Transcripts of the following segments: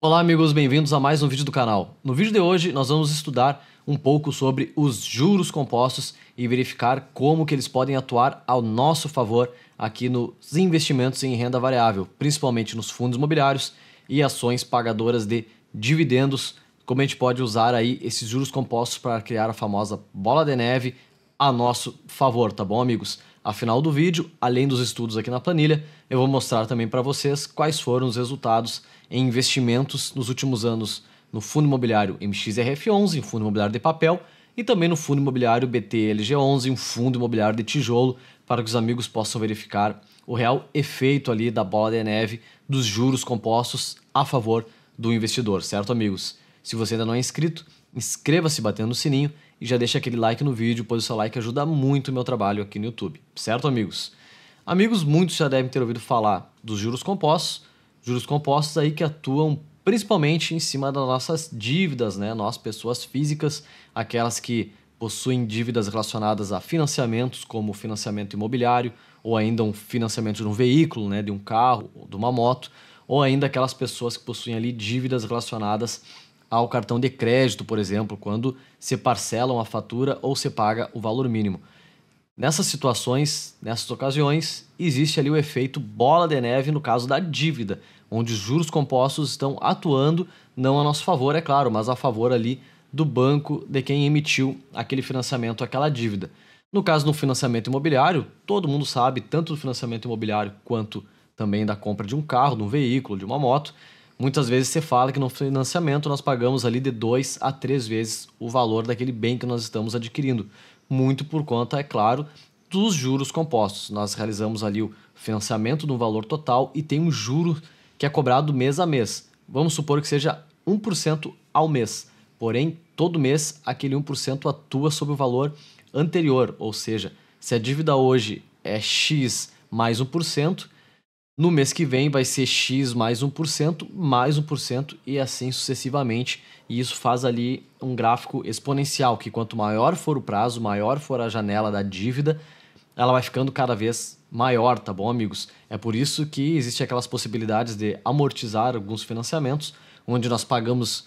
Olá amigos, bem-vindos a mais um vídeo do canal. No vídeo de hoje nós vamos estudar um pouco sobre os juros compostos e verificar como que eles podem atuar ao nosso favor aqui nos investimentos em renda variável, principalmente nos fundos imobiliários e ações pagadoras de dividendos, como a gente pode usar aí esses juros compostos para criar a famosa bola de neve a nosso favor, tá bom amigos? Ao final do vídeo, além dos estudos aqui na planilha, eu vou mostrar também para vocês quais foram os resultados em investimentos nos últimos anos no fundo imobiliário MXRF11, um fundo imobiliário de papel, e também no fundo imobiliário BTLG11, um fundo imobiliário de tijolo, para que os amigos possam verificar o real efeito ali da bola de neve dos juros compostos a favor do investidor, certo amigos? Se você ainda não é inscrito, inscreva-se batendo no sininho e já deixa aquele like no vídeo, pois o seu like ajuda muito o meu trabalho aqui no YouTube, certo amigos? Amigos, muitos já devem ter ouvido falar dos juros compostos aí que atuam principalmente em cima das nossas dívidas, né? Nós, pessoas físicas, aquelas que possuem dívidas relacionadas a financiamentos, como financiamento imobiliário, ou ainda um financiamento de um veículo, né? De um carro, ou de uma moto, ou ainda aquelas pessoas que possuem ali dívidas relacionadas ao cartão de crédito, por exemplo, quando se parcela uma fatura ou se paga o valor mínimo. Nessas situações, nessas ocasiões, existe ali o efeito bola de neve no caso da dívida, onde os juros compostos estão atuando não a nosso favor, é claro, mas a favor ali do banco de quem emitiu aquele financiamento, aquela dívida. No caso do financiamento imobiliário, todo mundo sabe, tanto do financiamento imobiliário quanto também da compra de um carro, de um veículo, de uma moto, muitas vezes você fala que no financiamento nós pagamos ali de 2 a 3 vezes o valor daquele bem que nós estamos adquirindo. Muito por conta, é claro, dos juros compostos. Nós realizamos ali o financiamento no valor total e tem um juro que é cobrado mês a mês. Vamos supor que seja 1% ao mês. Porém, todo mês aquele 1% atua sobre o valor anterior. Ou seja, se a dívida hoje é X mais 1%, no mês que vem vai ser X mais 1% e assim sucessivamente. E isso faz ali um gráfico exponencial, que quanto maior for o prazo, maior for a janela da dívida, ela vai ficando cada vez maior, tá bom, amigos? É por isso que existem aquelas possibilidades de amortizar alguns financiamentos, onde nós pagamos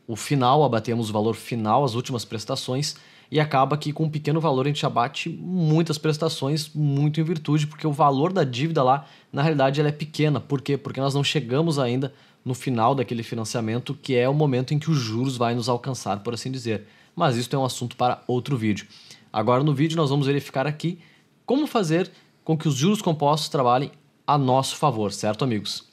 o final, abatemos o valor final, as últimas prestações, e acaba que com um pequeno valor a gente abate muitas prestações, muito em virtude, porque o valor da dívida lá, na realidade, ela é pequena. Por quê? Porque nós não chegamos ainda no final daquele financiamento, que é o momento em que os juros vai nos alcançar, por assim dizer. Mas isso é um assunto para outro vídeo. Agora no vídeo nós vamos verificar aqui como fazer com que os juros compostos trabalhem a nosso favor, certo amigos?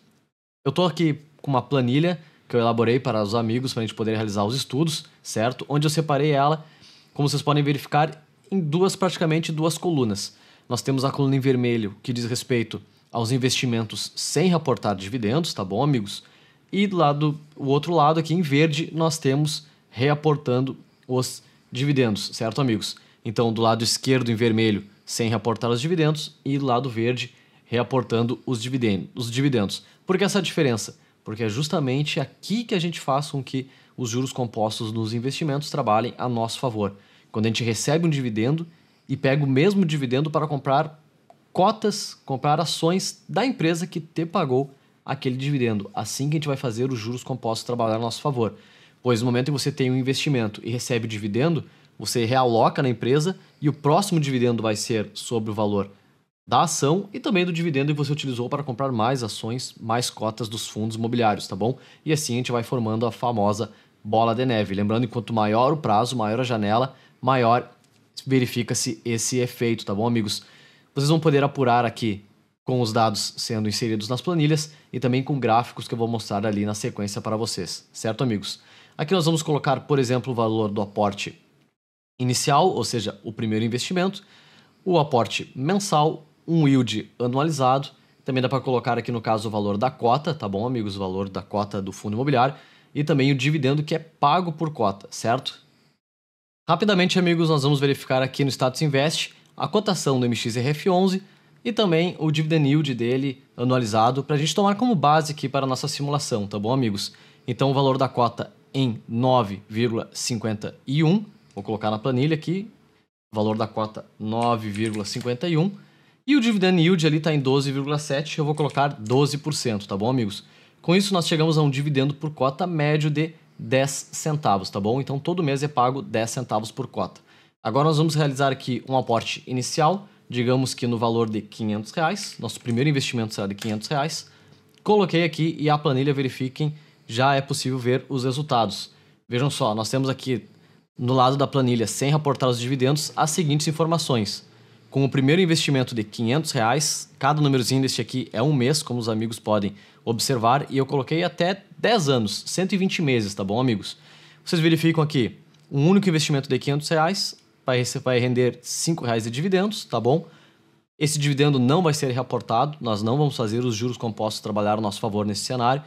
Eu estou aqui com uma planilha que eu elaborei para os amigos, para a gente poder realizar os estudos, certo? Onde eu separei ela, como vocês podem verificar, em praticamente duas colunas. Nós temos a coluna em vermelho, que diz respeito aos investimentos sem reportar dividendos, tá bom, amigos? E o outro lado aqui em verde, nós temos reaportando os dividendos, certo, amigos? Então, do lado esquerdo em vermelho, sem reaportar os dividendos, e do lado verde, reaportando os dividendos. Por que essa diferença? Porque é justamente aqui que a gente faz com que os juros compostos nos investimentos trabalhem a nosso favor. Quando a gente recebe um dividendo e pega o mesmo dividendo para comprar cotas, comprar ações da empresa que te pagou aquele dividendo. Assim que a gente vai fazer os juros compostos trabalhar a nosso favor. Pois no momento em que você tem um investimento e recebe dividendo, você realoca na empresa e o próximo dividendo vai ser sobre o valor da ação e também do dividendo que você utilizou para comprar mais ações, mais cotas dos fundos imobiliários, tá bom? E assim a gente vai formando a famosa bola de neve. Lembrando que quanto maior o prazo, maior a janela, maior verifica-se esse efeito, tá bom, amigos? Vocês vão poder apurar aqui com os dados sendo inseridos nas planilhas e também com gráficos que eu vou mostrar ali na sequência para vocês, certo, amigos? Aqui nós vamos colocar, por exemplo, o valor do aporte inicial, ou seja, o primeiro investimento, o aporte mensal, um yield anualizado, também dá para colocar aqui no caso o valor da cota, tá bom, amigos? O valor da cota do fundo imobiliário e também o dividendo que é pago por cota, certo? Rapidamente, amigos, nós vamos verificar aqui no Status Invest a cotação do MXRF11 e também o dividend yield dele anualizado para a gente tomar como base aqui para a nossa simulação, tá bom, amigos? Então o valor da cota em 9,51, vou colocar na planilha aqui, valor da cota 9,51 e o dividend yield ali está em 12,7, eu vou colocar 12%, tá bom, amigos? Com isso, nós chegamos a um dividendo por cota médio de 10 centavos, tá bom? Então, todo mês é pago 10 centavos por cota. Agora, nós vamos realizar aqui um aporte inicial, digamos que no valor de R$500. Nosso primeiro investimento será de R$500. Coloquei aqui e a planilha, verifiquem, já é possível ver os resultados. Vejam só, nós temos aqui no lado da planilha, sem reportar os dividendos, as seguintes informações. Com o primeiro investimento de R$500, cada númerozinho deste aqui é um mês, como os amigos podem observar, e eu coloquei até 10 anos, 120 meses, tá bom, amigos? Vocês verificam aqui, um único investimento de R$500 vai render R$5 de dividendos, tá bom? Esse dividendo não vai ser reportado, nós não vamos fazer os juros compostos trabalhar a nosso favor nesse cenário.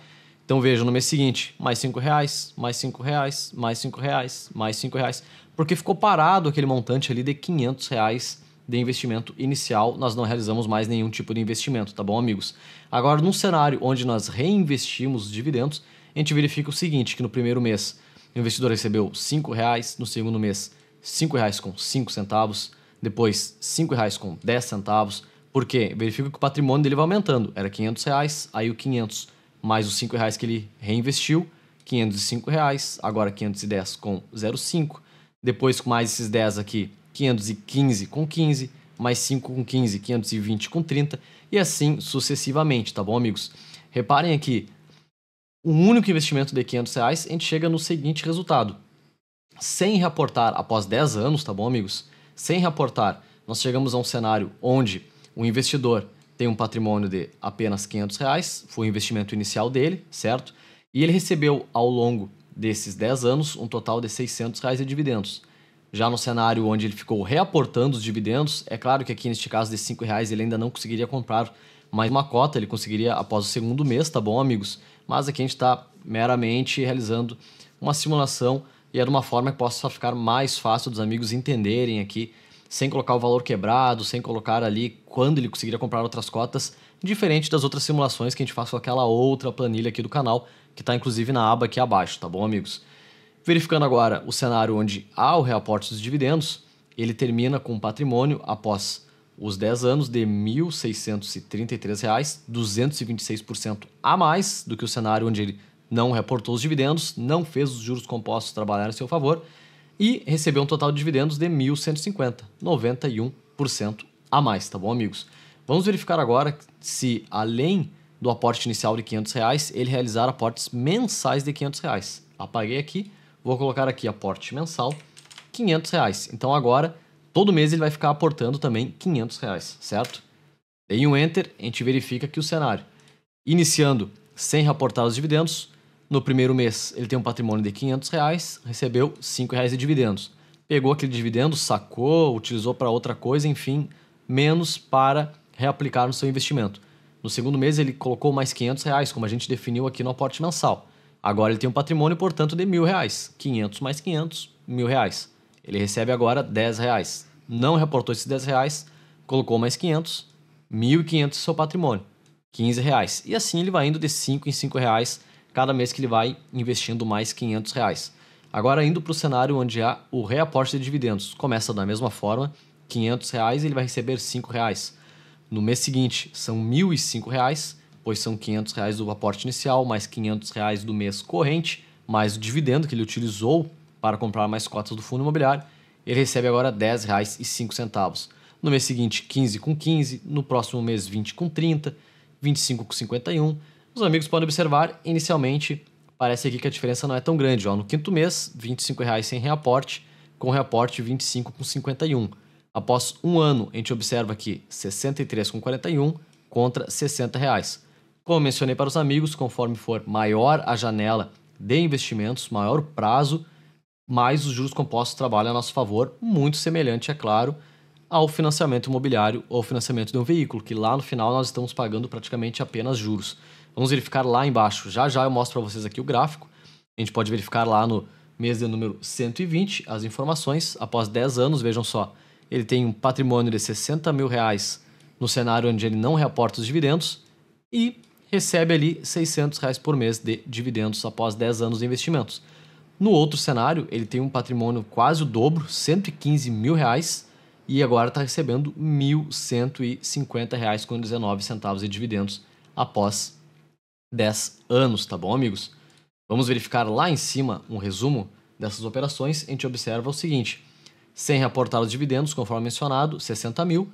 Então vejam, no mês seguinte, mais R$5, mais R$5, mais R$5, mais R$5, porque ficou parado aquele montante ali de R$500 de investimento inicial, nós não realizamos mais nenhum tipo de investimento, tá bom, amigos? Agora, num cenário onde nós reinvestimos os dividendos, a gente verifica o seguinte, que no primeiro mês o investidor recebeu R$5, no segundo mês R$5 com 5 centavos, depois R$5 com 10 centavos, porque verifica que o patrimônio dele vai aumentando, era R$500, aí o 500 mais os R$5 que ele reinvestiu, R$505, agora 510 com 0,5, depois com mais esses 10 aqui, 515 com 15, mais 5 com 15, 520 com 30, e assim sucessivamente, tá bom, amigos? Reparem aqui, um único investimento de R$500, a gente chega no seguinte resultado. Sem reaportar após 10 anos, tá bom, amigos? Sem reaportar, nós chegamos a um cenário onde o investidor tem um patrimônio de apenas R$500, foi o investimento inicial dele, certo? E ele recebeu ao longo desses 10 anos um total de R$600 de dividendos. Já no cenário onde ele ficou reaportando os dividendos, é claro que aqui neste caso de R$5 ele ainda não conseguiria comprar mais uma cota, ele conseguiria após o segundo mês, tá bom, amigos? Mas aqui a gente está meramente realizando uma simulação e é de uma forma que possa ficar mais fácil dos amigos entenderem aqui, sem colocar o valor quebrado, sem colocar ali quando ele conseguiria comprar outras cotas, diferente das outras simulações que a gente faz com aquela outra planilha aqui do canal, que está inclusive na aba aqui abaixo, tá bom, amigos? Verificando agora o cenário onde há o reaporte dos dividendos, ele termina com um patrimônio após os 10 anos de R$ 1.633, 226% a mais do que o cenário onde ele não reportou os dividendos, não fez os juros compostos trabalhar em seu favor e recebeu um total de dividendos de R$ 1.150, 91% a mais, tá bom, amigos? Vamos verificar agora se, além do aporte inicial de R$500, ele realizar aportes mensais de R$500. Apaguei aqui. Vou colocar aqui aporte mensal, R$500. Então agora, todo mês ele vai ficar aportando também R$500, certo? Dei um Enter, a gente verifica aqui o cenário. Iniciando sem reportar os dividendos, no primeiro mês ele tem um patrimônio de R$500, recebeu R$5 de dividendos. Pegou aquele dividendo, sacou, utilizou para outra coisa, enfim, menos para reaplicar no seu investimento. No segundo mês ele colocou mais R$500, como a gente definiu aqui no aporte mensal. Agora ele tem um patrimônio, portanto, de R$1.000. 500 mais 500, R$1.000. Ele recebe agora R$10. Não reportou esses R$10, colocou mais 500, R$1.500 seu patrimônio, R$15. E assim ele vai indo de R$5 em R$5 cada mês que ele vai investindo mais R$500. Agora indo para o cenário onde há o reaporte de dividendos. Começa da mesma forma, R$500 ele vai receber R$5. No mês seguinte são R$1.005, pois são R$500 do aporte inicial, mais R$500 do mês corrente, mais o dividendo que ele utilizou para comprar mais cotas do fundo imobiliário, ele recebe agora R$10,05. No mês seguinte, 15 com 15, no próximo mês, 20 com 30, 25 com 51. Os amigos podem observar, inicialmente, parece aqui que a diferença não é tão grande. Ó. No quinto mês, R$25 sem reaporte, com reaporte 25 com 51. Após um ano, a gente observa aqui 63 com 41 contra R$60. Como mencionei para os amigos, conforme for maior a janela de investimentos, maior o prazo, mais os juros compostos trabalham a nosso favor, muito semelhante, é claro, ao financiamento imobiliário ou financiamento de um veículo, que lá no final nós estamos pagando praticamente apenas juros. Vamos verificar lá embaixo, já já eu mostro para vocês aqui o gráfico. A gente pode verificar lá no mês de número 120 as informações. Após 10 anos, vejam só, ele tem um patrimônio de R$60 mil no cenário onde ele não reaporta os dividendos e recebe ali R$600 por mês de dividendos após 10 anos de investimentos. No outro cenário, ele tem um patrimônio quase o dobro, R$115 mil, e agora está recebendo R$1.150,19 de dividendos após 10 anos, tá bom, amigos? Vamos verificar lá em cima um resumo dessas operações. A gente observa o seguinte: sem reaportar os dividendos, conforme mencionado, 60 mil.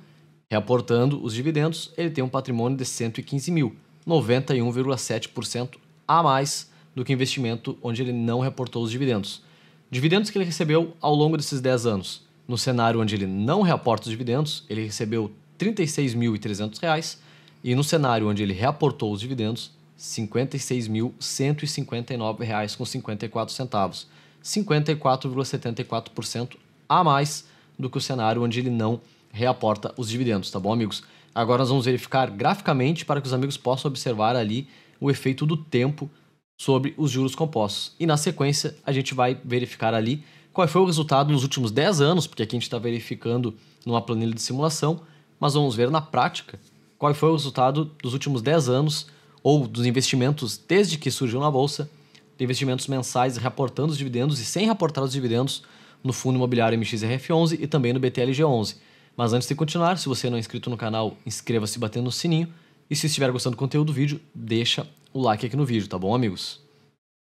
Reaportando os dividendos, ele tem um patrimônio de 115 mil, 91,7% a mais do que investimento onde ele não reportou os dividendos. Dividendos que ele recebeu ao longo desses 10 anos. No cenário onde ele não reaporta os dividendos, ele recebeu R$ 36.300, e no cenário onde ele reaportou os dividendos, R$ 56.159,54, 54,74% a mais do que o cenário onde ele não reaporta os dividendos, tá bom, amigos? Agora nós vamos verificar graficamente para que os amigos possam observar ali o efeito do tempo sobre os juros compostos. E na sequência a gente vai verificar ali qual foi o resultado nos últimos 10 anos, porque aqui a gente está verificando numa planilha de simulação, mas vamos ver na prática qual foi o resultado dos últimos 10 anos ou dos investimentos desde que surgiu na Bolsa, de investimentos mensais reportando os dividendos e sem reportar os dividendos no Fundo Imobiliário MXRF11 e também no BTLG11. Mas antes de continuar, se você não é inscrito no canal, inscreva-se batendo no sininho. E se estiver gostando do conteúdo do vídeo, deixa o like aqui no vídeo, tá bom, amigos?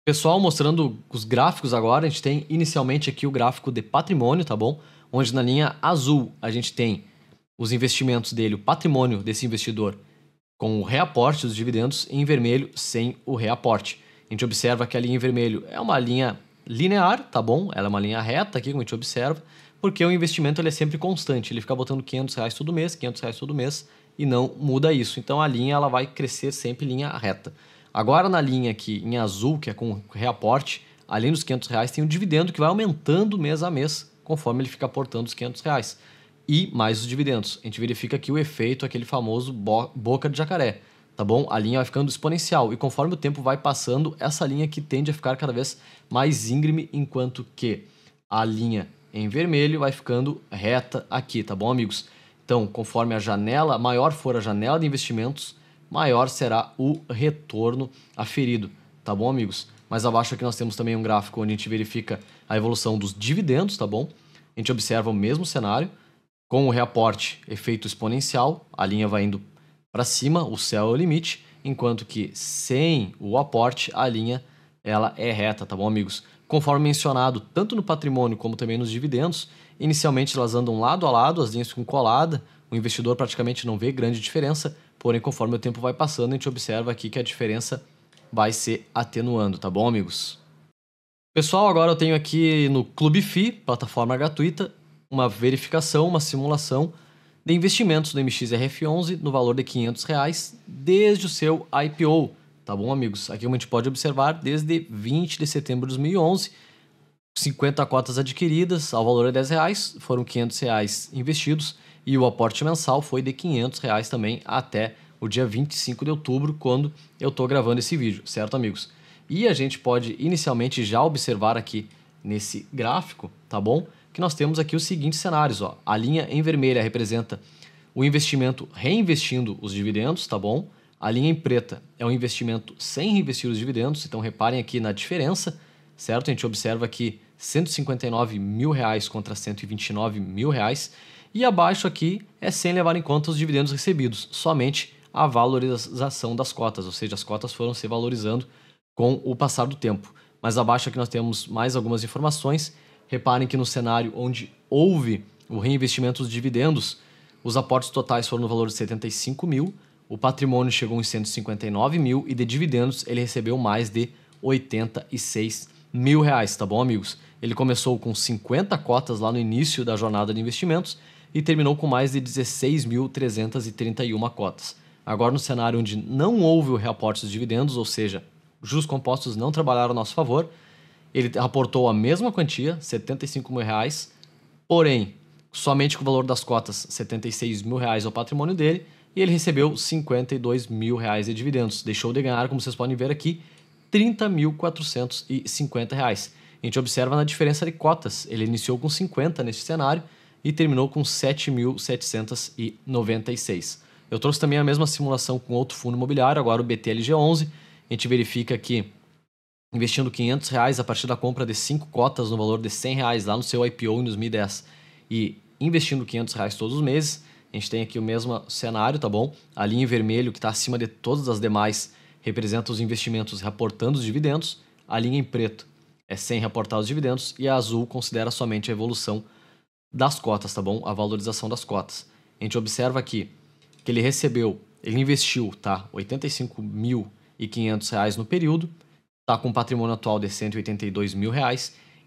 Pessoal, mostrando os gráficos agora, a gente tem inicialmente aqui o gráfico de patrimônio, tá bom? Onde na linha azul a gente tem os investimentos dele, o patrimônio desse investidor com o reaporte dos dividendos, e em vermelho sem o reaporte. A gente observa que a linha em vermelho é uma linha linear, tá bom? Ela é uma linha reta aqui, como a gente observa, porque o investimento ele é sempre constante, ele fica botando R$500 todo mês, R$500 todo mês, e não muda isso. Então a linha ela vai crescer sempre em linha reta. Agora na linha aqui em azul, que é com reaporte, além dos R$500 tem o dividendo que vai aumentando mês a mês, conforme ele fica aportando os R$500. E mais os dividendos. A gente verifica aqui o efeito, aquele famoso boca de jacaré, tá bom? A linha vai ficando exponencial e conforme o tempo vai passando, essa linha aqui tende a ficar cada vez mais íngreme, enquanto que a linha em vermelho vai ficando reta aqui, tá bom, amigos? Então, conforme a janela, maior for a janela de investimentos, maior será o retorno aferido, tá bom, amigos? Mais abaixo aqui nós temos também um gráfico onde a gente verifica a evolução dos dividendos, tá bom? A gente observa o mesmo cenário, com o reaporte efeito exponencial, a linha vai indo para cima, o céu é o limite, enquanto que sem o aporte, a linha ela é reta, tá bom, amigos? Conforme mencionado, tanto no patrimônio como também nos dividendos, inicialmente elas andam lado a lado, as linhas ficam coladas, o investidor praticamente não vê grande diferença, porém conforme o tempo vai passando, a gente observa aqui que a diferença vai se atenuando, tá bom, amigos? Pessoal, agora eu tenho aqui no Clube FI, plataforma gratuita, uma verificação, uma simulação de investimentos do MXRF11 no valor de R$500 desde o seu IPO, tá bom, amigos? Aqui como a gente pode observar, desde 20 de setembro de 2011, 50 cotas adquiridas ao valor de R$10, foram R$500 investidos e o aporte mensal foi de R$500 também até o dia 25 de outubro, quando eu estou gravando esse vídeo, certo, amigos? E a gente pode inicialmente já observar aqui nesse gráfico, tá bom? Que nós temos aqui os seguintes cenários, ó. A linha em vermelha representa o investimento reinvestindo os dividendos, tá bom? A linha em preta é o investimento sem reinvestir os dividendos, então reparem aqui na diferença, certo? A gente observa aqui R$159 mil contra R$129 mil, e abaixo aqui é sem levar em conta os dividendos recebidos, somente a valorização das cotas, ou seja, as cotas foram se valorizando com o passar do tempo. Mas abaixo aqui nós temos mais algumas informações. Reparem que no cenário onde houve o reinvestimento dos dividendos, os aportes totais foram no valor de 75 mil, o patrimônio chegou em 159 mil e de dividendos ele recebeu mais de 86 mil reais, tá bom, amigos? Ele começou com 50 cotas lá no início da jornada de investimentos e terminou com mais de 16.331 cotas. Agora no cenário onde não houve o reaporte dos dividendos, ou seja, os juros compostos não trabalharam a nosso favor, ele aportou a mesma quantia, R$75 mil, porém, somente com o valor das cotas, R$76 mil é o patrimônio dele, e ele recebeu R$52 mil de dividendos. Deixou de ganhar, como vocês podem ver aqui, R$30.450. A gente observa na diferença de cotas. Ele iniciou com 50 nesse cenário e terminou com 7.796. Eu trouxe também a mesma simulação com outro fundo imobiliário, agora o BTLG11. A gente verifica que investindo R$500 a partir da compra de 5 cotas no valor de R$100 lá no seu IPO em 2010 e investindo R$500 todos os meses, a gente tem aqui o mesmo cenário, tá bom? A linha em vermelho que está acima de todas as demais representa os investimentos reportando os dividendos, a linha em preto é sem reportar os dividendos e a azul considera somente a evolução das cotas, tá bom? A valorização das cotas. A gente observa aqui que ele investiu, tá? R$ 85.500 no período, tá com um patrimônio atual de R$ 182 mil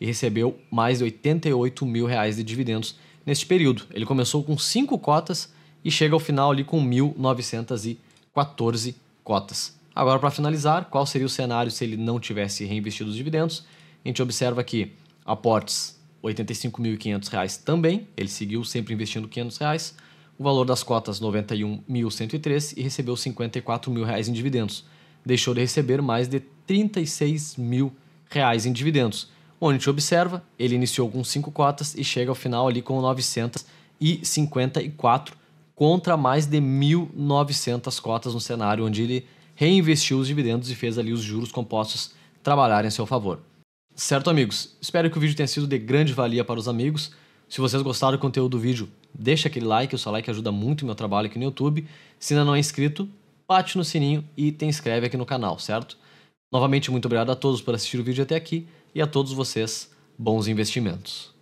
e recebeu mais de R$ 88 mil de dividendos neste período. Ele começou com 5 cotas e chega ao final ali com 1.914 cotas. Agora, para finalizar, qual seria o cenário se ele não tivesse reinvestido os dividendos? A gente observa aqui aportes R$ 85.500 também, ele seguiu sempre investindo R$ 500, o valor das cotas R$ 91.103 e recebeu R$ 54 mil em dividendos. Deixou de receber mais de R$ 36 mil em dividendos. Onde a gente observa, ele iniciou com 5 cotas e chega ao final ali com 954 contra mais de 1.900 cotas no cenário onde ele reinvestiu os dividendos e fez ali os juros compostos trabalharem a seu favor. Certo, amigos? Espero que o vídeo tenha sido de grande valia para os amigos. Se vocês gostaram do conteúdo do vídeo, deixa aquele like, o seu like ajuda muito o meu trabalho aqui no YouTube. Se ainda não é inscrito, bate no sininho e te inscreve aqui no canal, certo? Novamente, muito obrigado a todos por assistir o vídeo até aqui e a todos vocês, bons investimentos.